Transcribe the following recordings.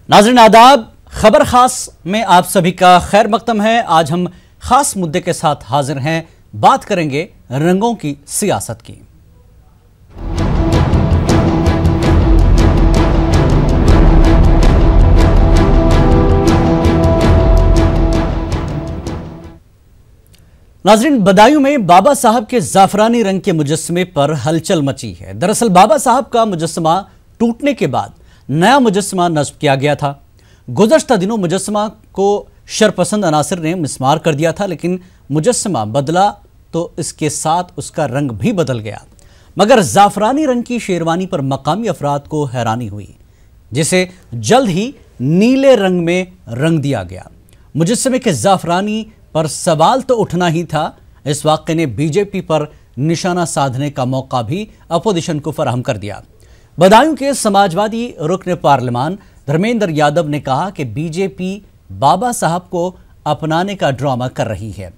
नाज़रीन आदाब, खबर खास में आप सभी का खैर मकदम है। आज हम खास मुद्दे के साथ हाजिर हैं। बात करेंगे रंगों की सियासत की। नाज़रीन, बदायूं में बाबा साहब के जाफरानी रंग के मुजस्समे पर हलचल मची है। दरअसल बाबा साहब का मुजस्समा टूटने के बाद नया मुजस्समा नस्ब किया गया था। गुज़श्ता दिनों मुजस्समा को शरपसंद अनासिर ने मिस्मार कर दिया था, लेकिन मुजस्समा बदला तो इसके साथ उसका रंग भी बदल गया। मगर जाफरानी रंग की शेरवानी पर मकामी अफराद को हैरानी हुई, जिसे जल्द ही नीले रंग में रंग दिया गया। मुजस्समे के जाफरानी पर सवाल तो उठना ही था। इस वाक़े ने बीजेपी पर निशाना साधने का मौका भी अपोजिशन को फराहम कर दिया। बदायूं के समाजवादी रुकन पार्लिमान धर्मेंद्र यादव ने कहा कि बीजेपी बाबा साहब को अपनाने का ड्रामा कर रही है।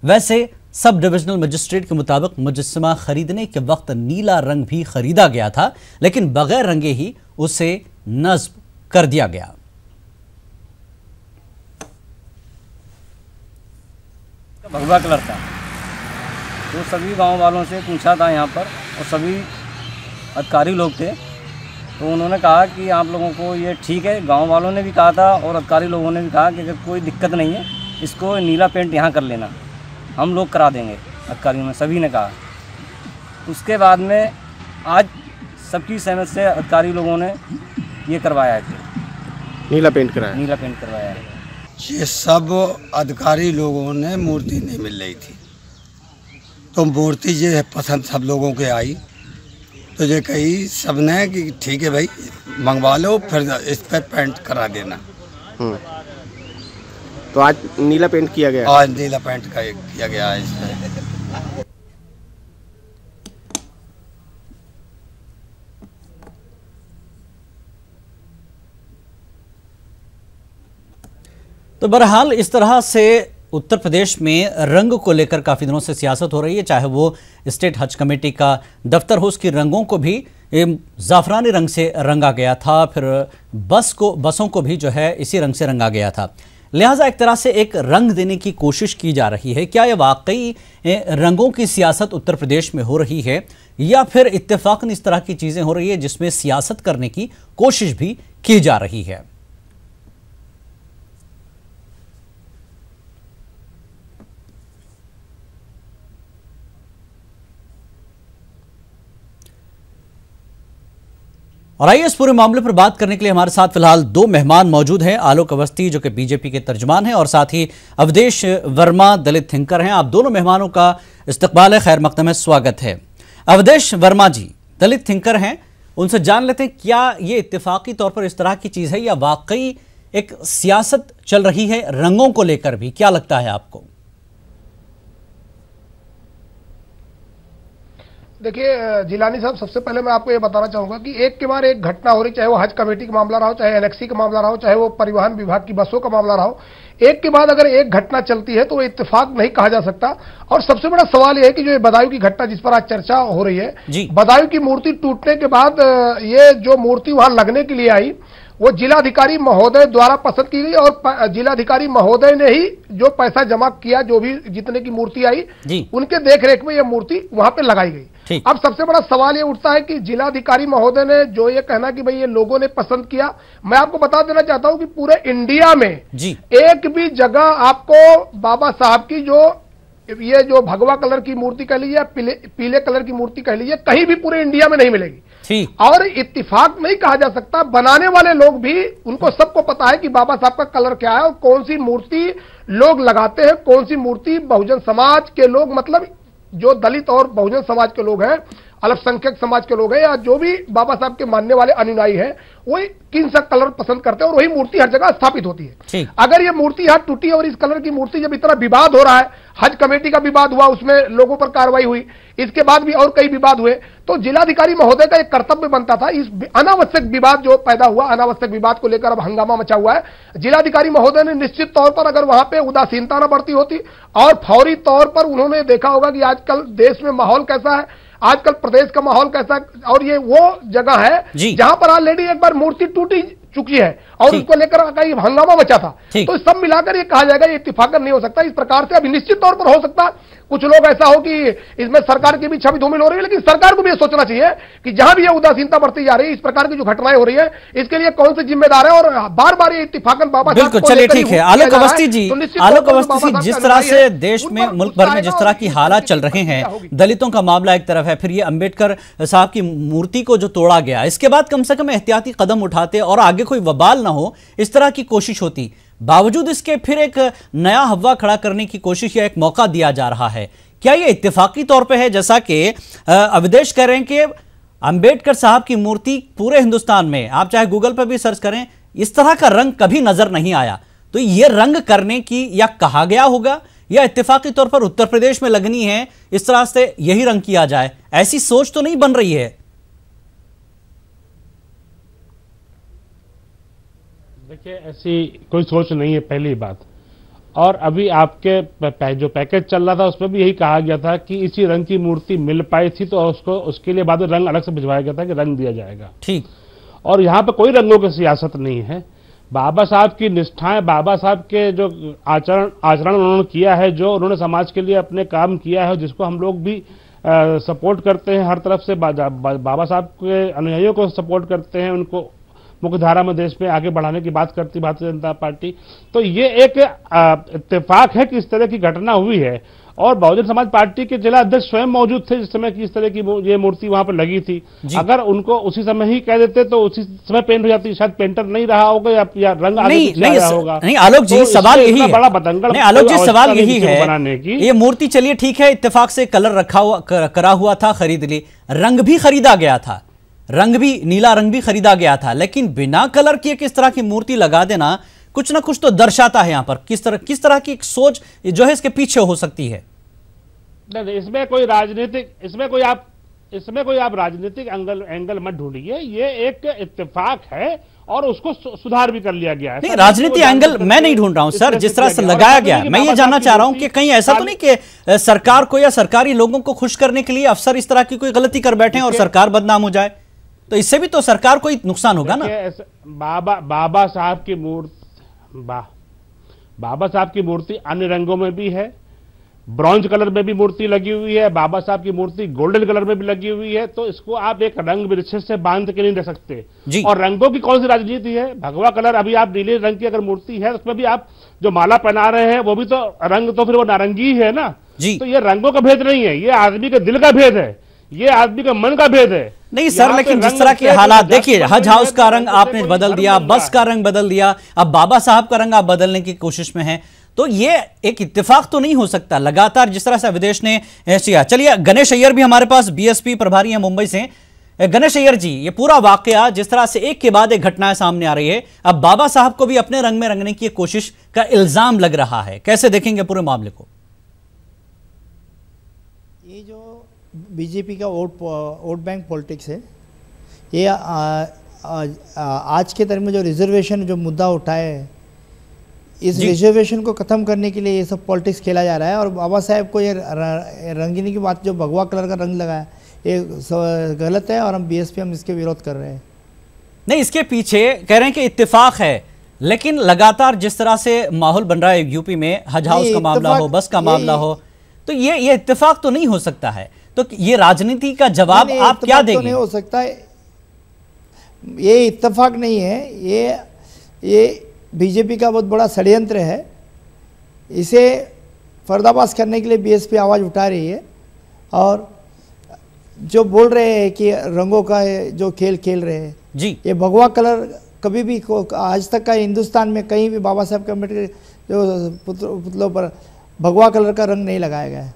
वैसे सब डिविजनल मजिस्ट्रेट के मुताबिक मुजस्समा खरीदने के वक्त नीला रंग भी खरीदा गया था, लेकिन बगैर रंगे ही उसे नस्ब कर दिया गया। भगवा कलर था, तो सभी गांव वालों से पूछा था यहाँ पर, और सभी अधिकारी लोग थे, तो उन्होंने कहा कि आप लोगों को ये ठीक है। गांव वालों ने भी कहा था और अधिकारी लोगों ने भी कहा कि अगर कोई दिक्कत नहीं है, इसको नीला पेंट यहाँ कर लेना, हम लोग करा देंगे। अधिकारियों ने सभी ने कहा। उसके बाद में आज सबकी सहमत से अधिकारी लोगों ने ये करवाया है, नीला पेंट करवाया है। ये सब अधिकारी लोगों ने मूर्ति नहीं मिल रही थी, तो मूर्ति ये पसंद सब लोगों के आई, तो ये कही सबने कि ठीक है भाई मंगवा लो, फिर इस पर पेंट करा देना। तो आज नीला पेंट किया गया। आज नीला पेंट किया गया है इस पर। तो बहरहाल इस तरह से उत्तर प्रदेश में रंग को लेकर काफ़ी दिनों से सियासत हो रही है। चाहे वो स्टेट हज कमेटी का दफ्तर हो, उसकी रंगों को भी जाफरानी रंग से रंगा गया था, फिर बसों को भी जो है इसी रंग से रंगा गया था। लिहाजा एक तरह से एक रंग देने की कोशिश की जा रही है। क्या यह वाकई रंगों की सियासत उत्तर प्रदेश में हो रही है, या फिर इत्तेफाकन इस तरह की चीज़ें हो रही है जिसमें सियासत करने की कोशिश भी की जा रही है? और आइए इस पूरे मामले पर बात करने के लिए हमारे साथ फिलहाल दो मेहमान मौजूद हैं। आलोक अवस्थी जो कि बीजेपी के तर्जुमान हैं, और साथ ही अवधेश वर्मा दलित थिंकर हैं। आप दोनों मेहमानों का इस्तकबाल है, खैर मकदम है, स्वागत है। अवधेश वर्मा जी दलित थिंकर हैं, उनसे जान लेते हैं क्या ये इत्तेफाकी तौर पर इस तरह की चीज़ है या वाकई एक सियासत चल रही है रंगों को लेकर भी? क्या लगता है आपको? देखिए जिलानी साहब, सबसे पहले मैं आपको ये बताना चाहूंगा कि एक के बाद एक घटना हो रही, चाहे वो हज कमेटी का मामला रहा हो, चाहे एनेक्सी का मामला रहा हो, चाहे वो परिवहन विभाग की बसों का मामला रहा हो, एक के बाद अगर एक घटना चलती है तो वो इत्तेफाक नहीं कहा जा सकता। और सबसे बड़ा सवाल यह है कि जो ये बदायूं की घटना जिस पर आज चर्चा हो रही है, बदायूं की मूर्ति टूटने के बाद ये जो मूर्ति वहां लगने के लिए आई वो जिलाधिकारी महोदय द्वारा पसंद की गई, और जिलाधिकारी महोदय ने ही जो पैसा जमा किया, जो भी जितने की मूर्ति आई उनके देखरेख में यह मूर्ति वहां पे लगाई गई। अब सबसे बड़ा सवाल ये उठता है कि जिलाधिकारी महोदय ने जो ये कहना कि भाई ये लोगों ने पसंद किया, मैं आपको बता देना चाहता हूं कि पूरे इंडिया में एक भी जगह आपको बाबा साहब की ये जो भगवा कलर की मूर्ति कह लीजिए, पीले कलर की मूर्ति कह लीजिए, कहीं भी पूरे इंडिया में नहीं मिलेगी। और इत्तिफाक नहीं कहा जा सकता, बनाने वाले लोग भी, उनको सबको पता है कि बाबा साहब का कलर क्या है और कौन सी मूर्ति लोग लगाते हैं, कौन सी मूर्ति बहुजन समाज के लोग, मतलब जो दलित और बहुजन समाज के लोग हैं, अल्पसंख्यक समाज के लोग हैं, या जो भी बाबा साहब के मानने वाले अनुयायी हैं, वही किन सा कलर पसंद करते हैं और वही मूर्ति हर जगह स्थापित होती है। अगर ये मूर्ति यहाँ टूटी और इस कलर की मूर्ति जब इतना विवाद हो रहा है, हज कमेटी का विवाद हुआ, उसमें लोगों पर कार्रवाई हुई, इसके बाद भी और कई विवाद हुए, तो जिलाधिकारी महोदय का एक कर्तव्य बनता था इस अनावश्यक विवाद जो पैदा हुआ, अनावश्यक विवाद को लेकर अब हंगामा मचा हुआ है, जिलाधिकारी महोदय ने निश्चित तौर पर अगर वहां पे उदासीनता न बरती होती और फौरी तौर पर उन्होंने देखा होगा कि आजकल देश में माहौल कैसा है, आजकल प्रदेश का माहौल कैसा है, और ये वो जगह है जहां पर ऑलरेडी एक बार मूर्ति चुकी है और उसको लेकर कई हंगामा मचा था। तो सब मिलाकर ये कहा जाएगा, ये इत्तेफाकन नहीं हो सकता इस प्रकार से। अभी निश्चित तौर पर हो सकता कुछ लोग ऐसा हो कि इसमें सरकार की भी छवि धूमिल हो रही है, लेकिन सरकार को भी ये सोचना चाहिए कि जहां भी ये उदासीनता बढ़ती जा रही है, इस प्रकार की जो घटनाएं हो रही है, इसके लिए कौन से जिम्मेदार है। और बार बार ये इत्तेफाकन बाबा साहब बिल्कुल, चलिए ठीक है। आलोक अवस्थी जी, आलोक अवस्थी जी, जिस तरह से देश में, मुल्क भर में जिस तरह की हालात चल रहे हैं, दलितों का मामला एक तरफ है, फिर ये अंबेडकर साहब की मूर्ति को जो तोड़ा गया, इसके बाद कम से कम एहतियाती कदम उठाते और आगे कोई वबाल ना हो, इस तरह की कोशिश होती। बावजूद इसके फिर एक नया हवा खड़ा करने की कोशिश या एक मौका दिया जा रहा है। क्या यह इत्तेफाकी तौर पे है, जैसा कि अवधेश कह रहे हैं कि अंबेडकर साहब की मूर्ति पूरे हिंदुस्तान में, आप चाहे गूगल पर भी सर्च करें, इस तरह का रंग कभी नजर नहीं आया, तो यह रंग करने की या कहा गया होगा या इत्तेफाकी तौर पर उत्तर प्रदेश में लगनी है, इस तरह से यही रंग किया जाए, ऐसी सोच तो नहीं बन रही है? देखिए, ऐसी कोई सोच नहीं है, पहली बात। और अभी आपके जो पैकेज चल रहा था उसमें भी यही कहा गया था कि इसी रंग की मूर्ति मिल पाई थी तो उसके लिए बाद में रंग अलग से भिजवाया गया था कि रंग दिया जाएगा। ठीक। और यहाँ पे कोई रंगों की सियासत नहीं है। बाबा साहब की निष्ठाएं, बाबा साहब के जो आचरण उन्होंने किया है, जो उन्होंने समाज के लिए अपने काम किया है, जिसको हम लोग भी सपोर्ट करते हैं, हर तरफ से बाबा साहब के अनुयायियों को सपोर्ट करते हैं, उनको मुख्य धारा में देश में आगे बढ़ाने की बात करती भारतीय जनता पार्टी। तो ये एक इत्तेफाक है कि इस तरह की घटना हुई है। और बहुजन समाज पार्टी के जिला अध्यक्ष स्वयं मौजूद थे जिस समय की इस तरह की ये मूर्ति वहां पर लगी थी। अगर उनको उसी समय ही कह देते तो उसी समय पेंट हो जाती, शायद पेंटर नहीं रहा होगा या रंग आगे नहीं होगा। नहीं आलोक जी, सवाल यही है, बड़ा बतंगड़, नहीं आलोक जी, सवाल यही है बनाने की। ये मूर्ति चलिए ठीक है, इत्तेफाक से कलर करा हुआ था, खरीद ली, रंग भी खरीदा गया था, रंग भी नीला रंग भी खरीदा गया था, लेकिन बिना कलर किए किस तरह की मूर्ति लगा देना कुछ ना कुछ तो दर्शाता है यहाँ पर। किस तरह की एक सोच जो है इसके पीछे हो सकती है? नहीं, इसमें कोई आप राजनीतिक एंगल मत ढूंढिए। ये एक इत्तेफाक है और उसको सुधार भी कर लिया गया है। नहीं, राजनीतिक एंगल मैं नहीं ढूंढ रहा हूं सर, जिस तरह से लगाया गया, मैं ये जानना चाह रहा हूं कि कहीं ऐसा तो नहीं कि सरकार को या सरकारी लोगों को खुश करने के लिए अफसर इस तरह की कोई गलती कर बैठे और सरकार बदनाम हो जाए, तो इससे भी तो सरकार को ही नुकसान होगा ना। बाबा साहब की मूर्ति अन्य रंगों में भी है, ब्रॉन्ज कलर में भी मूर्ति लगी हुई है, बाबा साहब की मूर्ति गोल्डन कलर में भी लगी हुई है। तो इसको आप एक रंग विशेष से बांध के नहीं रख सकते। और रंगों की कौन सी राजनीति है? भगवा कलर, अभी आप नीले रंग की अगर मूर्ति है उसमें भी आप जो माला पहना रहे हैं वो भी तो रंग, तो फिर वो नारंगी है ना। तो ये रंगों का भेद नहीं है, ये आदमी के दिल का भेद है, ये आदमी का मन का भेद है। नहीं सर, लेकिन जिस तरह के हालात देखिए, हज हाउस का रंग आपने बदल दिया, बस का रंग बदल दिया, अब बाबा साहब का रंग आप बदलने की कोशिश में हैं, तो ये एक इत्तेफाक तो नहीं हो सकता लगातार जिस तरह से विदेश ने किया। चलिए, गणेश अय्यर भी हमारे पास बीएसपी प्रभारी हैं मुंबई से। गणेश अय्यर जी, ये पूरा वाकया जिस तरह से एक के बाद एक घटनाएं सामने आ रही है, अब बाबा साहब को भी अपने रंग में रंगने की कोशिश का इल्जाम लग रहा है, कैसे देखेंगे पूरे मामले को? ये जो बीजेपी का वोट बैंक पॉलिटिक्स है, ये आज के दौर में जो रिजर्वेशन जो मुद्दा उठाया है, इस रिजर्वेशन को खत्म करने के लिए ये सब पॉलिटिक्स खेला जा रहा है। और बाबा साहब को ये रंगीनी की बात, जो भगवा कलर का रंग लगा है, ये गलत है और हम बीएसपी हम इसके विरोध कर रहे हैं। नहीं, इसके पीछे कह रहे हैं कि इत्तेफाक है, लेकिन लगातार जिस तरह से माहौल बन रहा है यूपी में, हज हाउस का मामला हो, बस का मामला हो, तो ये इत्तेफाक तो नहीं हो सकता है। तो ये राजनीति का जवाब आप क्या देंगे? नहीं हो सकता है, ये इत्तेफाक नहीं है, ये बीजेपी का बहुत बड़ा षड्यंत्र है। इसे पर्दाफाश करने के लिए बीएसपी आवाज़ उठा रही है और जो बोल रहे हैं कि रंगों का जो खेल खेल रहे हैं जी, ये भगवा कलर कभी भी आज तक का हिंदुस्तान में कहीं भी बाबा साहब के अम्बेडकर जो पुतलों पर भगवा कलर का रंग नहीं लगाया गया है।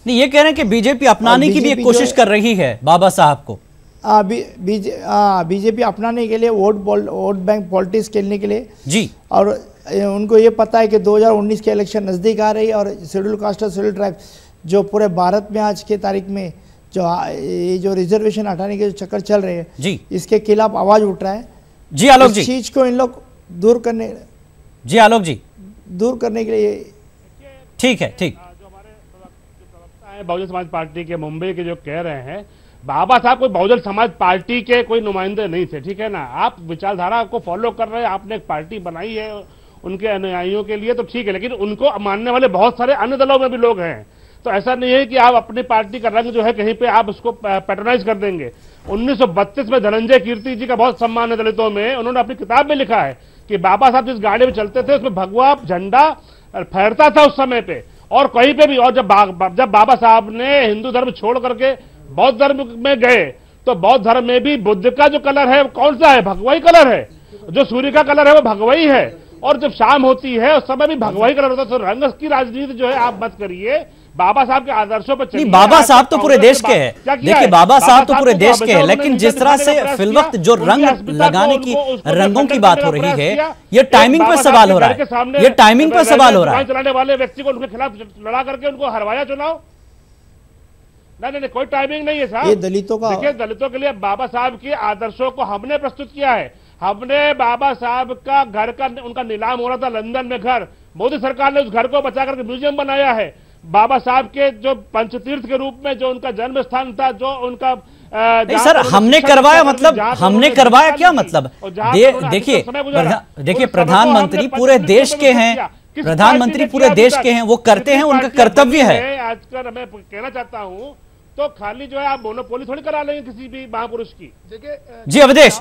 नहीं, ये कह रहे हैं कि बीजेपी अपनाने की भी एक कोशिश कर रही है बाबा साहब को। बीजेपी अपनाने के लिए वोट बैंक पॉलिटिक्स खेलने के लिए जी, और उनको ये पता है कि 2019 के इलेक्शन नज़दीक आ रही है और शेड्यूल कास्ट और शेड्यूल ट्राइब जो पूरे भारत में आज के तारीख में जो रिजर्वेशन हटाने के जो चक्कर चल रहे हैं जी, इसके खिलाफ आवाज उठ रहा है। जी आलोक जी, इस चीज को इन लोग दूर करने, जी आलोक जी, दूर करने के लिए ठीक है, ठीक। जो हमारे प्रवक्ता हैं बहुजन समाज पार्टी के मुंबई के, जो कह रहे हैं बाबा साहब कोई बहुजन समाज पार्टी के कोई नुमाइंदे नहीं थे, ठीक है ना। आप विचारधारा को फॉलो कर रहे हैं, आपने एक पार्टी बनाई है उनके अनुयायियों के लिए, तो ठीक है, लेकिन उनको मानने वाले बहुत सारे अन्य दलों में भी लोग हैं। तो ऐसा नहीं है कि आप अपनी पार्टी का रंग जो है कहीं पे आप उसको पैट्रोनाइज कर देंगे। 1932 में धनंजय कीर्ति जी का बहुत सम्मान है दलितों में, उन्होंने अपनी किताब में लिखा है कि बाबा साहब जिस गाड़ी में चलते थे उसमें भगवा झंडा फहरता था उस समय पे, और कहीं पे भी। और जब बाबा साहब ने हिंदू धर्म छोड़ करके बौद्ध धर्म में गए तो बौद्ध धर्म में भी बुद्ध का जो कलर है कौन सा है, भगवाई कलर है। जो सूर्य का कलर है वो भगवाई है, और जब शाम होती है उस समय भी भगवाई कलर होता है। तो रंग की राजनीति जो है आप मत करिए, बाबा साहब के आदर्शों पर चलिए। बाबा साहब तो पूरे देश के हैं, देखिए बाबा साहब तो पूरे देश के हैं, लेकिन जिस तरह से फिलवक्त जो रंग लगाने की रंगों की बात हो रही है, ये टाइमिंग पर सवाल हो रहा है, ये टाइमिंग पर सवाल हो रहा है। चलाने वाले व्यक्ति को उनके खिलाफ लड़ा करके उनको हरवाया चुनाव, नहीं, कोई टाइमिंग नहीं है साहब। ये दलितों का, देखिए दलितों के लिए बाबा साहब के आदर्शों को हमने प्रस्तुत किया है। हमने बाबा साहब का घर का उनका नीलाम हो रहा था लंदन में घर, मोदी सरकार ने उस घर को बचा करके म्यूजियम बनाया है। बाबा साहब के जो पंचतीर्थ के रूप में जो उनका जन्म स्थान था, जो उनका नहीं सर, हमने करवाया मतलब हमने करवाया क्या मतलब? देखिए प्रधानमंत्री पूरे देश के हैं, प्रधानमंत्री पूरे देश के हैं, वो करते हैं, उनका कर्तव्य है। आजकल मैं कहना चाहता हूं तो खाली जो है आप मोनोपोली थोड़ी करा लेंगे किसी भी महापुरुष की। देखिए जी अवधेश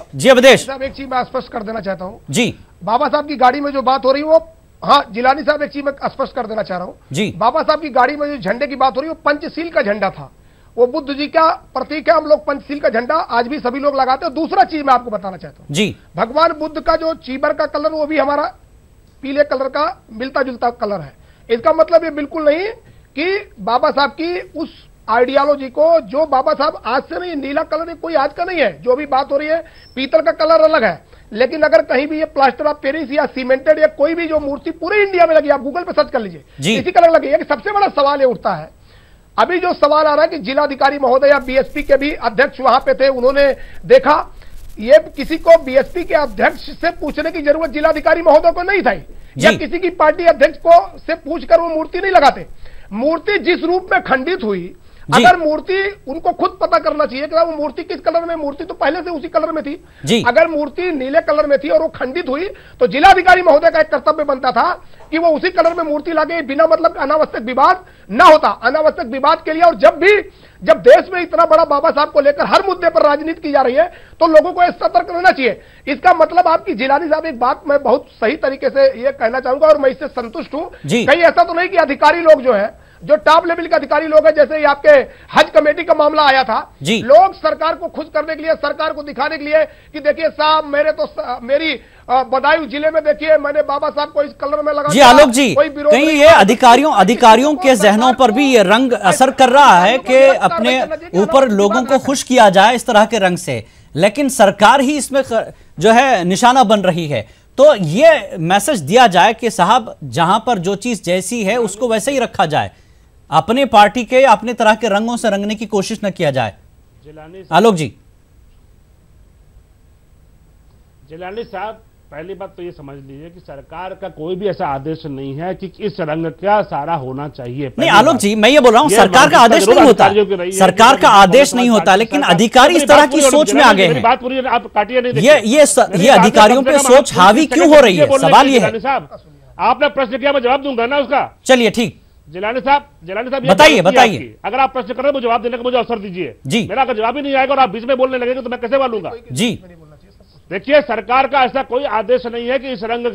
साहब, एक चीज मैं स्पष्ट कर देना चाहता हूँ जी। बाबा साहब की गाड़ी में जो बात हो रही है वो, हाँ जिलानी साहब एक चीज मैं स्पष्ट कर देना चाह रहा हूँ जी। बाबा साहब की गाड़ी में जो झंडे की बात हो रही है वो पंचशील का झंडा था, वो बुद्ध जी का प्रतीक है। हम लोग पंचशील का झंडा आज भी सभी लोग लगाते हैं। दूसरा चीज मैं आपको बताना चाहता हूँ जी, भगवान बुद्ध का जो चीबर का कलर वो भी हमारा पीले कलर का मिलता जुलता कलर है। इसका मतलब ये बिल्कुल नहीं कि बाबा साहब की उस आइडियोलॉजी को, जो बाबा साहब आज से नहीं, नीला कलर कोई आज का नहीं है। जो भी बात हो रही है पीतल का कलर अलग है, लेकिन अगर कहीं भी ये प्लास्टर ऑफ पेरिस या सीमेंटेड या कोई भी जो मूर्ति पूरे इंडिया में लगी, आप गूगल पे सर्च कर लीजिए, इसी कलर लगी है। सबसे बड़ा सवाल ये उठता है, अभी जो सवाल आ रहा है कि जिलाधिकारी महोदय या बीएसपी के भी अध्यक्ष वहां पे थे, उन्होंने देखा, ये किसी को बीएसपी के अध्यक्ष से पूछने की जरूरत जिलाधिकारी महोदय को नहीं थी, या किसी की पार्टी अध्यक्ष को से पूछकर वो मूर्ति नहीं लगाते। मूर्ति जिस रूप में खंडित हुई, अगर मूर्ति उनको खुद पता करना चाहिए कि वो मूर्ति किस कलर में, मूर्ति तो पहले से उसी कलर में थी। अगर मूर्ति नीले कलर में थी और वो खंडित हुई तो जिलाधिकारी महोदय का एक कर्तव्य बनता था कि वो उसी कलर में मूर्ति लाके बिना मतलब अनावश्यक विवाद ना होता। अनावश्यक विवाद के लिए, और जब देश में इतना बड़ा बाबा साहब को लेकर हर मुद्दे पर राजनीति की जा रही है तो लोगों को सतर्क रहना चाहिए। इसका मतलब आपकी जिलानी साहब एक बात मैं बहुत सही तरीके से ये कहना चाहूंगा और मैं इससे संतुष्ट हूं। कहीं ऐसा तो नहीं कि अधिकारी लोग जो है, जो टॉप लेवल के अधिकारी लोग हैं, जैसे ये आपके हज कमेटी का मामला आया था, लोग सरकार को खुश करने के लिए, सरकार को दिखाने के लिए कि देखिए साहब मेरी बदायूं जिले में देखिए मैंने बाबा साहब को इस कलर में लगा। जी आलोक जी, कहीं ये अधिकारियों के जहनों पर भी ये रंग असर कर रहा है कि अपने ऊपर लोगों को खुश किया जाए इस तरह के रंग से, लेकिन सरकार ही इसमें जो है निशाना बन रही है। तो ये मैसेज दिया जाए कि साहब जहां पर जो चीज जैसी है उसको वैसे ही रखा जाए, अपने पार्टी के अपने तरह के रंगों से रंगने की कोशिश न किया जाए। आलोक जी। जिलानी साहब, पहली बात तो ये समझ लीजिए कि सरकार का कोई भी ऐसा आदेश नहीं है कि इस रंग का सारा होना चाहिए। नहीं आलोक जी, मैं ये बोल रहा हूं सरकार का आदेश नहीं होता, सरकार का आदेश नहीं होता, लेकिन अधिकारी इस तरह की सोच में आ गए हैं। बात पूरी आप काटिए नहीं। ये अधिकारियों पे सोच हावी क्यों हो रही है, सवाल ये है। साहब आपने प्रश्न किया, मैं जवाब दूंगा ना उसका। चलिए ठीक, जिलानी साहब बताइए। अगर आप प्रश्न कर रहे हैं जवाब देने का मुझे अवसर दीजिए जी। मेरा अगर जवाब ही नहीं आएगा और आप बीच में बोलने लगेंगे तो मैं कैसे बोलूंगा जी। देखिए सरकार का ऐसा कोई आदेश नहीं है कि इस रंग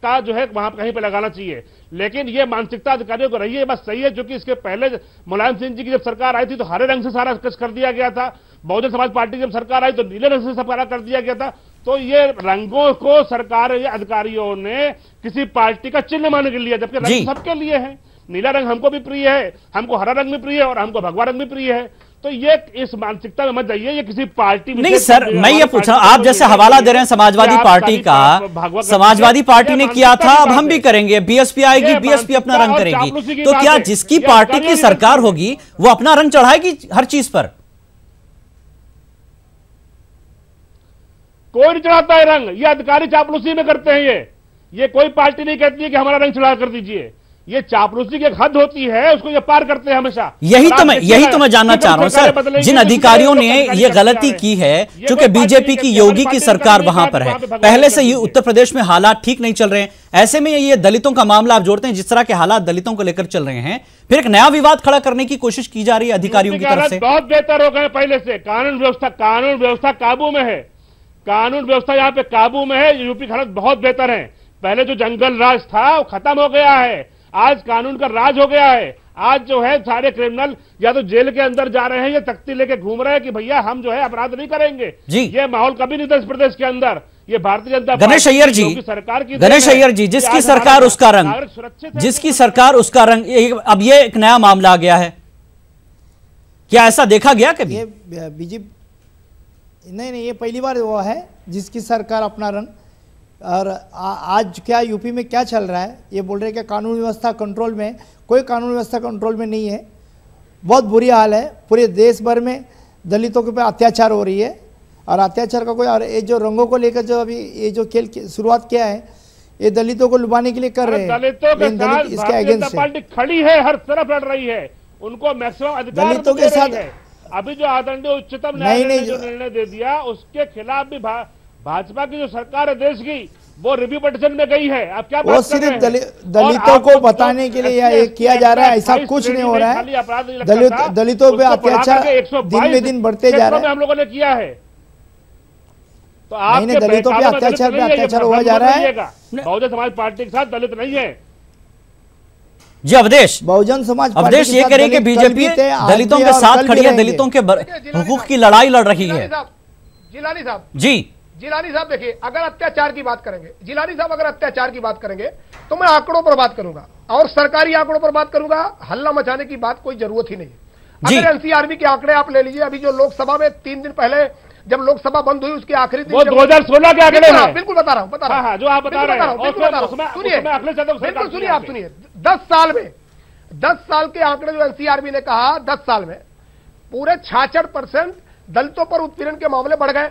का जो है वहां कहीं पे लगाना चाहिए, लेकिन ये मानसिकता अधिकारियों को रही है, बस सही है। जो कि इसके पहले मुलायम सिंह जी की जब सरकार आई थी तो हरे रंग से सारा कर दिया गया था, बहुजन समाज पार्टी जब सरकार आई तो नीले रंग से सारा कर दिया गया था। तो ये रंगों को सरकार अधिकारियों ने किसी पार्टी का चिन्ह मान के लिया, जबकि रंग सबके लिए है। नीला रंग हमको भी प्रिय है, हमको हरा रंग भी प्रिय है और हमको भगवा रंग भी प्रिय है। तो ये इस मानसिकता में मत जाइए, ये किसी पार्टी नहीं सर, मैं ये पूछ रहा हूं, आप जैसे हवाला दे रहे हैं समाजवादी पार्टी का, समाजवादी पार्टी ने किया था, अब हम भी करेंगे, बीएसपी आएगी, बीएसपी अपना रंग करेगी। तो क्या जिसकी पार्टी की सरकार होगी वो अपना रंग चढ़ाएगी हर चीज पर? कोई नहीं चढ़ाता है रंग, ये अधिकारी चापलूसी में करते हैं। ये कोई पार्टी नहीं कहती है कि हमारा रंग चढ़ा कर दीजिए। ये चापलूसी की एक हद होती है, उसको ये पार करते हैं हमेशा। यही तो मैं जानना चाह रहा हूं सर, जिन अधिकारियों ने ये गलती की है, क्योंकि बीजेपी की योगी की सरकार वहां पर है, पहले से ही उत्तर प्रदेश में हालात ठीक नहीं चल रहे हैं, ऐसे में ये दलितों का मामला आप जोड़ते हैं, जिस तरह के हालात दलितों को लेकर चल रहे हैं, फिर एक नया विवाद खड़ा करने की कोशिश की जा रही है अधिकारियों की तरफ से। बहुत बेहतर हो गए पहले से, कानून व्यवस्था काबू में है, कानून व्यवस्था यहाँ पे काबू में है, यूपी की हालत बहुत बेहतर है। पहले जो जंगल राज था वो खत्म हो गया है, आज कानून का राज हो गया है। आज जो है सारे क्रिमिनल या तो जेल के अंदर जा रहे हैं या तख्ती लेके घूम रहे हैं कि भैया हम जो है अपराध नहीं करेंगे जी। ये माहौल कभी नहीं था इस प्रदेश के अंदर। ये भारतीय जनता गणेश अय्यर जी, सरकार की गणेश अय्यर जी, जिसकी सरकार उसका रंग, जिसकी सरकार उसका रंग, अब ये एक नया मामला आ गया है, क्या ऐसा देखा गया कभी? ये बीजेपी नहीं, ये पहली बार हुआ है जिसकी सरकार अपना रंग। और आज क्या यूपी में क्या चल रहा है, ये बोल रहे हैं कि कानून व्यवस्था कंट्रोल में, कोई कानून व्यवस्था कंट्रोल में नहीं है, बहुत बुरी हाल है। पूरे देश भर में दलितों के ऊपर अत्याचार हो रही है, और अत्याचार का कोई, और ये जो रंगों को लेकर जो अभी ये जो खेल शुरुआत किया है, ये दलितों को लुभाने के लिए कर रहे हैं। दलित इसके अगेंस्ट पार्टी खड़ी है, हर तरफ लड़ रही है, उनको मैक्सिमम अधिकार दलितों के साथ। अभी जो आदरणीय उच्चतम न्यायालय ने जो निर्णय दे दिया, उसके खिलाफ भी भाजपा की जो सरकार है देश की, वो रिव्यू पिटीशन में गई है। अब क्या वो सिर्फ दलितों को बताने के लिए यह किया जा रहा है, ऐसा कुछ नहीं हो रहा है। दलितों पे अत्याचार दिन में दिन बढ़ते जा रहा है, हम लोगों ने किया है। तो आप दलितों पे अत्याचार हुआ जा रहा है। बहुजन समाज पार्टी के साथ दलित नहीं है जी। अवधेश, बहुजन समाज अवधेश ये कह रही है कि बीजेपी दलितों के साथ खड़ी है, दलितों के हुकूक की लड़ाई लड़ रही है। जिलानी साहब जी, जिलानी साहब देखिए, अगर अत्याचार की बात करेंगे, जिलानी साहब अगर अत्याचार की बात करेंगे तो मैं आंकड़ों पर बात करूंगा, और सरकारी आंकड़ों पर बात करूंगा। हल्ला मचाने की बात कोई जरूरत ही नहीं है। अगर एनसीआरबी के आंकड़े आप ले लीजिए, अभी जो लोकसभा में 3 दिन पहले जब लोकसभा बंद हुई उसके आखिरी दिन, 2016 के आंकड़े हैं, बिल्कुल बता रहा हूं, जो आप बता रहे हैं, सुनिए, बिल्कुल सुनिए, आप सुनिए। 10 साल में 10 साल के आंकड़े जो एनसीआरबी ने कहा, 10 साल में पूरे 66% दलितों पर उत्पीड़न के मामले बढ़ गए।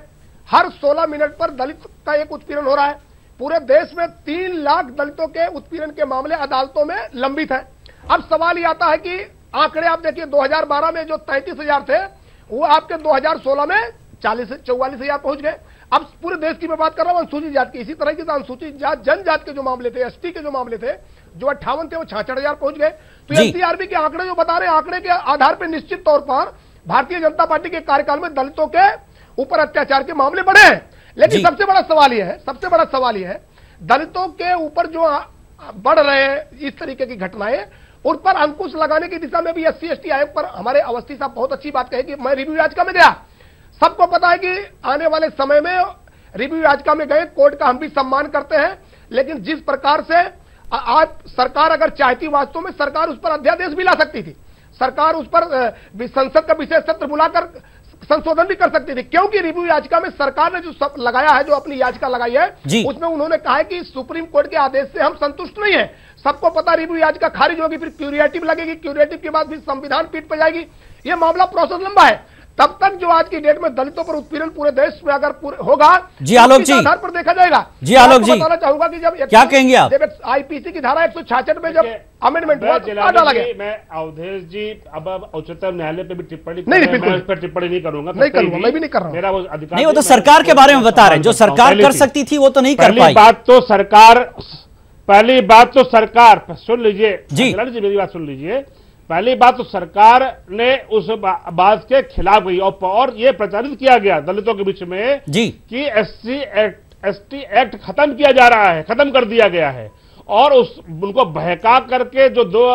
हर 16 मिनट पर दलित का एक उत्पीड़न हो रहा है। पूरे देश में 3 लाख दलितों के उत्पीड़न के मामले अदालतों में लंबित हैं। अब सवाल ये आता है कि आंकड़े आप देखिए, 2012 में जो 33,000 थे, वो आपके 2016 में 44,000 पहुंच गए। अब पूरे देश की मैं बात कर रहा हूं अनुसूचित जाति की, इसी तरह की अनुसूचित जात जनजाति के जो मामले थे, एसटी के जो मामले थे, जो 58 थे, वो 66,000 पहुंच गए। तो एनसीआरबी के आंकड़े जो बता रहे हैं, आंकड़े के आधार पर निश्चित तौर पर भारतीय जनता पार्टी के कार्यकाल में दलितों के ऊपर अत्याचार के मामले बढ़े हैं। लेकिन सबसे बड़ा सवाल यह है, दलितों के ऊपर जो बढ़ रहे हैं इस तरीके की घटनाएं, उन पर अंकुश लगाने की दिशा में भी SC/ST आयोग पर हमारे अवस्थी साहब बहुत अच्छी बात कही कि मैं रिव्यू याचिका में गया। सबको पता है कि आने वाले समय में रिव्यू याचिका में गए, कोर्ट का हम भी सम्मान करते हैं, लेकिन जिस प्रकार से आज सरकार अगर चाहती, वास्तव में सरकार उस पर अध्यादेश भी ला सकती थी, सरकार उस पर संसद का विशेष सत्र बुलाकर संशोधन भी कर सकती थी, क्योंकि रिव्यू याचिका में सरकार ने जो लगाया है, जो अपनी याचिका लगाई है, उसमें उन्होंने कहा है कि सुप्रीम कोर्ट के आदेश से हम संतुष्ट नहीं है। सबको पता रिव्यू याचिका खारिज होगी, फिर क्यूरेटिव लगेगी, क्यूरेटिव के बाद फिर संविधान पीठ पर जाएगी, ये मामला प्रोसेस लंबा है। तब तक जो आज की डेट में दलितों पर उत्पीड़न पूरे देश में अगर होगा, जी आलोक जी, आधार पर देखा जाएगा। जी आलोक जी, बताना चाहूंगा कि जब क्या कहेंगे आप, जब आईपीसी की धारा 166 में जब अमेंडमेंट हुआ, डाला गया। मैं अवधेश जी अब उच्चतम न्यायालय पे भी टिप्पणी नहीं, पर टिप्पणी नहीं करूंगा, मैं भी नहीं कर रहा हूं। मेरा वो अधिकार नहीं, वो तो सरकार के बारे में बता रहे हैं, जो सरकार कर सकती थी वो तो नहीं कर पाई। पहली बात तो सरकार सुन लीजिए जी, मेरी बात सुन लीजिए। पहली बात तो सरकार ने उस बात के खिलाफ गई, और ये प्रचारित किया गया दलितों के बीच में जी कि SC/ST एक्ट खत्म किया जा रहा है, खत्म कर दिया गया है, और उनको बहका करके जो 2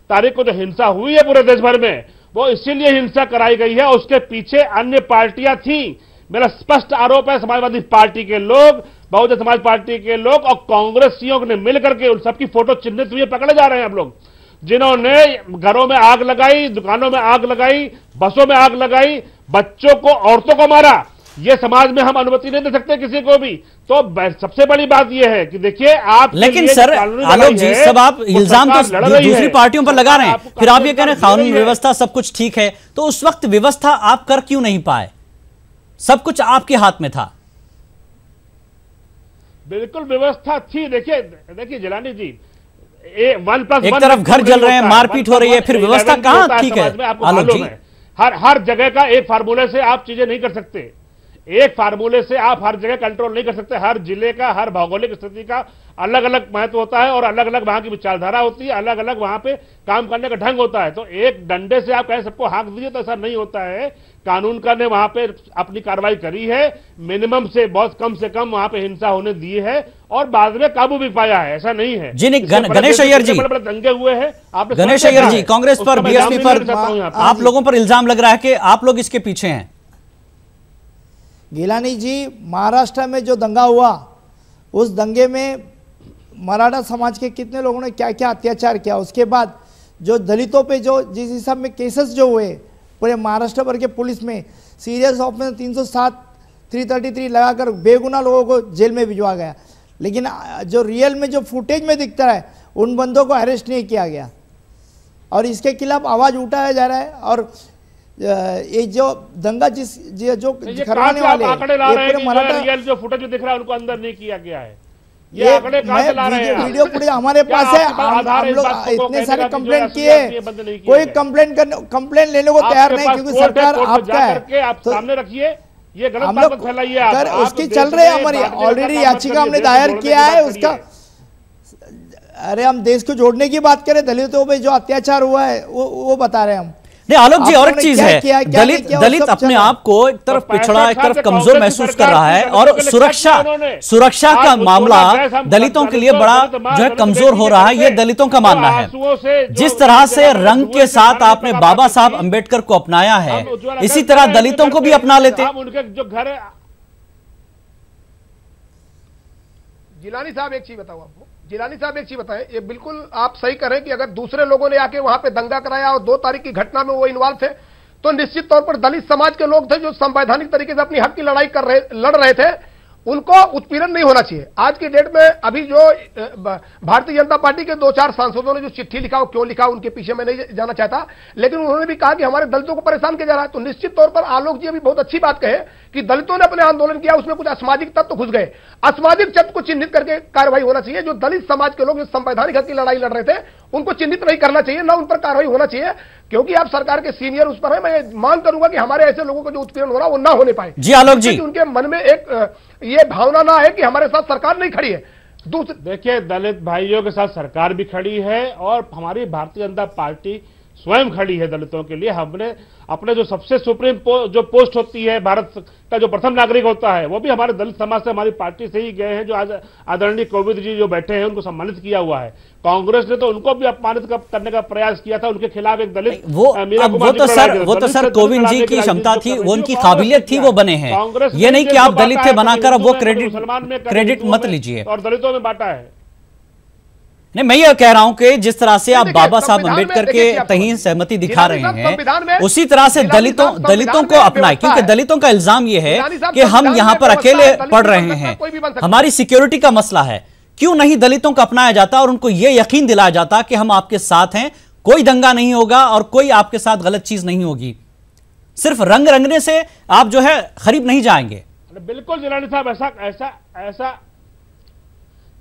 तारीख को जो हिंसा हुई है पूरे देश भर में, वो इसीलिए हिंसा कराई गई है। उसके पीछे अन्य पार्टियां थी। मेरा स्पष्ट आरोप है, समाजवादी पार्टी के लोग, बहुजन समाज पार्टी के लोग और कांग्रेसियों ने मिलकर के उन सबकी फोटो चिन्हित हुए पकड़े जा रहे हैं आप लोग, जिन्होंने घरों में आग लगाई, दुकानों में आग लगाई, बसों में आग लगाई, बच्चों को, औरतों को मारा। ये समाज में हम अनुमति नहीं दे सकते किसी को भी। तो सबसे बड़ी बात यह है कि देखिए आप, लेकिन सर आलोक जी, सब आप इल्जाम तो दूसरी पार्टियों पर लगा रहे हैं, फिर आप ये कह रहे हैं कानून व्यवस्था सब कुछ ठीक है, तो उस वक्त व्यवस्था आप कर क्यों नहीं पाए? सब कुछ आपके हाथ में था। बिल्कुल व्यवस्था थी। देखिए जिलानी जी, एक तरफ घर जल रहे हैं, मारपीट हो रही है, फिर व्यवस्था कहाँ ठीक है? आलोक जी, हर जगह का एक फार्मूले से आप चीजें नहीं कर सकते, एक फार्मूले से आप हर जगह कंट्रोल नहीं कर सकते। हर जिले का, हर भौगोलिक स्थिति का अलग अलग महत्व होता है और अलग अलग वहां की विचारधारा होती है, अलग अलग वहां पे काम करने का ढंग होता है। तो एक डंडे से आप कहें सबको हाँक दीजिए तो ऐसा नहीं होता है। कानून का ने वहां पे अपनी कार्रवाई करी है, मिनिमम से बहुत कम से कम वहां पे हिंसा होने दी है और बाद में काबू भी पाया है, ऐसा नहीं है। जी नहीं, गणेश अय्यर जी, बड़े बड़े दंगे हुए हैं। गणेश अय्यर जी, कांग्रेस पर, बीएसपी पर आप लोगों पर इल्जाम लग रहा है कि आप लोग इसके पीछे हैं। गिलानी जी, महाराष्ट्र में जो दंगा हुआ, उस दंगे में मराठा समाज के कितने लोगों ने क्या क्या अत्याचार किया, उसके बाद जो दलितों पे जो जिस हिसाब में केसेस जो हुए पूरे महाराष्ट्र भर के पुलिस में, सीरियस ऑफेंस 307 333 लगाकर बेगुनाह लोगों को जेल में भिजवा गया। लेकिन जो रियल में जो फुटेज में दिखता है, उन बंदों को अरेस्ट नहीं किया गया और इसके खिलाफ आवाज़ उठाया जा रहा है। और ये जो दंगा जो करवाने वाले हैं, मराठा जो फुटेज दिख रहा है उनको अंदर नहीं किया गया है। ये आंकड़े कहां से ला रहे हैं? वीडियो फुटेज हमारे पास है। हम लोग इतने सारे कंप्लेंट किए, कोई कंप्लेंट लेने को तैयार नहीं, क्योंकि सरकार आपका है। आप सामने रखिए, ये गलत बात मत फैलाइए आप। उसकी चल रही है, हमारी ऑलरेडी याचिका हमने दायर किया है उसका। अरे हम देश को जोड़ने की बात करें, दलितों पे जो अत्याचार हुआ है वो बता रहे हैं हम। नहीं आलोक जी, और एक चीज है, दलित अपने आप को एक तरफ पिछड़ा, एक तरफ कमजोर महसूस कर रहा है और सुरक्षा का मामला दलितों के लिए बड़ा जो है कमजोर हो रहा है, ये दलितों का मानना है। जिस तरह से रंग के साथ आपने बाबा साहब अंबेडकर को अपनाया है, इसी तरह दलितों को भी अपना लेते। उनके जो घर है। जिलानी साहब एक चीज बताओ आपको, जिलानी साहब एक चीज बताएं, ये बिल्कुल आप सही करें कि अगर दूसरे लोगों ने आके वहां पे दंगा कराया और 2 तारीख की घटना में वो इन्वॉल्व थे, तो निश्चित तौर पर दलित समाज के लोग थे जो संवैधानिक तरीके से अपनी हक की लड़ाई लड़ रहे थे, उनको उत्पीड़न नहीं होना चाहिए। आज की डेट में अभी जो भारतीय जनता पार्टी के 2-4 सांसदों ने जो चिट्ठी लिखा, वो क्यों लिखा उनके पीछे मैं नहीं जाना चाहता, लेकिन उन्होंने भी कहा कि हमारे दलितों को परेशान किया जा रहा है। तो निश्चित तौर पर आलोक जी अभी बहुत अच्छी बात कहे कि दलितों ने अपने आंदोलन किया, उसमें कुछ असामाजिक तत्व घुस गए। असामाजिक तत्व को चिन्हित करके कार्रवाई होना चाहिए। जो दलित समाज के लोग जो संवैधानिक हक की लड़ाई लड़ रहे थे, उनको चिन्हित नहीं करना चाहिए, ना उन पर कार्रवाई होना चाहिए, क्योंकि आप सरकार के सीनियर उस पर है। मैं मांग करूंगा कि हमारे ऐसे लोगों को जो उत्पीड़न हो रहा है वो ना होने पाए। जी आलोक जी, उनके मन में एक ये भावना ना है कि हमारे साथ सरकार नहीं खड़ी है। देखिए, दलित भाइयों के साथ सरकार भी खड़ी है और हमारी भारतीय जनता पार्टी स्वयं खड़ी है दलितों के लिए। हमने अपने जो सबसे सुप्रीम जो पोस्ट होती है, भारत का जो प्रथम नागरिक होता है, वो भी हमारे दलित समाज से, हमारी पार्टी से ही गए हैं। जो आज आदरणीय कोविंद जी जो बैठे हैं, उनको सम्मानित किया हुआ है। कांग्रेस ने तो उनको भी अपमानित करने का प्रयास किया था। उनके खिलाफ एक दलित वो तो सर कोविंद जी की क्षमता थी, वो उनकी काबिलियत थी, वो बने हैं। ये नहीं कि आप दलित थे बनाकर अब वो क्रेडिट मत लीजिए और दलितों में बांटा है। नहीं, मैं ये कह रहा हूं कि जिस तरह से आप बाबा साहब अंबेडकर के तहीं सहमति दिखा रहे हैं, उसी तरह से दलितों को अपनाए, क्योंकि दलितों का इल्जाम ये है कि हम यहां पर अकेले पड़ रहे हैं, हमारी सिक्योरिटी का मसला है। क्यों नहीं दलितों को अपनाया जाता और उनको यह यकीन दिलाया जाता कि हम आपके साथ हैं, कोई दंगा नहीं होगा और कोई आपके साथ गलत चीज नहीं होगी। सिर्फ रंग रंगने से आप जो है खरीब नहीं जाएंगे। बिल्कुल जिलानी साहब, ऐसा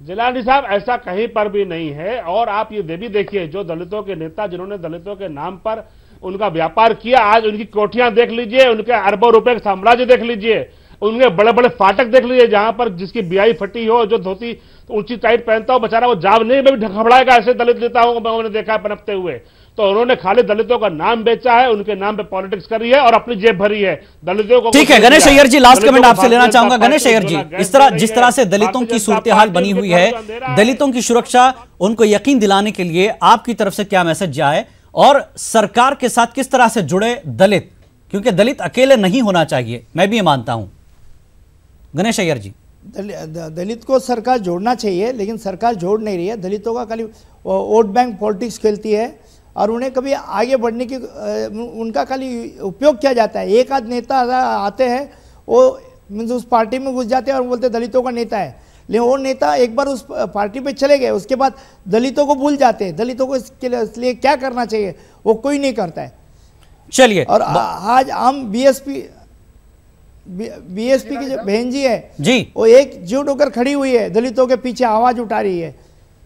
जिलानी साहब ऐसा कहीं पर भी नहीं है। और आप ये भी देखिए, जो दलितों के नेता जिन्होंने दलितों के नाम पर उनका व्यापार किया, आज उनकी कोठियां देख लीजिए, उनके अरबों रुपए का साम्राज्य देख लीजिए, उनके बड़े बड़े फाटक देख लीजिए, जहां पर जिसकी बियाई फटी हो, जो धोती ऊंची टाइट पहनता हो, बेचारा वो जावने में भी घबराएगा। ऐसे दलित नेताओं को मैंने देखा है पनपते हुए। तो उन्होंने खाली दलितों का नाम बेचा है, उनके नाम पे पॉलिटिक्स करी है और अपनी जेब भरी है दलितों को। ठीक है गणेश अय्यर जी, लास्ट कमेंट आपसे लेना चाहूंगा। गणेश अय्यर जी, जिस तरह से दलितों की सूरत हाल बनी हुई है, दलितों की सुरक्षा, उनको यकीन दिलाने के लिए आपकी तरफ से क्या मैसेज जाए और सरकार के साथ किस तरह से जुड़े दलित, क्योंकि दलित अकेले नहीं होना चाहिए, मैं भी ये मानता हूं। गणेश अय्यर जी, दलित को सरकार जोड़ना चाहिए, लेकिन सरकार जोड़ नहीं रही है। दलितों का खाली वोट बैंक पॉलिटिक्स खेलती है और उन्हें कभी आगे बढ़ने की उनका खाली उपयोग किया जाता है। एक आध नेता आते हैं, वो मीन्स उस पार्टी में घुस जाते हैं और बोलते दलितों का नेता है, लेकिन वो नेता एक बार उस पार्टी पे चले गए, उसके बाद दलितों को भूल जाते हैं। दलितों को इसलिए क्या करना चाहिए वो कोई नहीं करता है। चलिए, और आज हम बीएसपी की जो बहन जी है जी, वो एकजुट होकर खड़ी हुई है, दलितों के पीछे आवाज उठा रही है।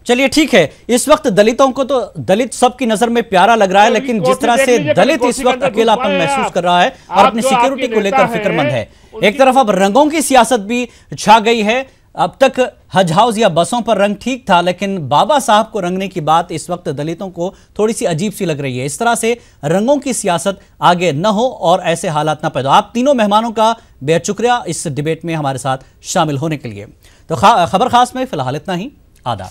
चलिए ठीक है, इस वक्त दलितों को तो दलित सबकी नजर में प्यारा लग रहा है, लेकिन जिस तरह से दलित इस वक्त अकेलापन महसूस कर रहा है और अपनी सिक्योरिटी को लेकर फिक्रमंद है। एक तरफ अब रंगों की सियासत भी छा गई है। अब तक हज हाउस या बसों पर रंग ठीक था, लेकिन बाबा साहब को रंगने की बात इस वक्त दलितों को थोड़ी सी अजीब सी लग रही है। इस तरह से रंगों की सियासत आगे न हो और ऐसे हालात न पैदा हो। आप तीनों मेहमानों का बेहद शुक्रिया इस डिबेट में हमारे साथ शामिल होने के लिए। तो खबर खास में फिलहाल इतना ही। आदाब।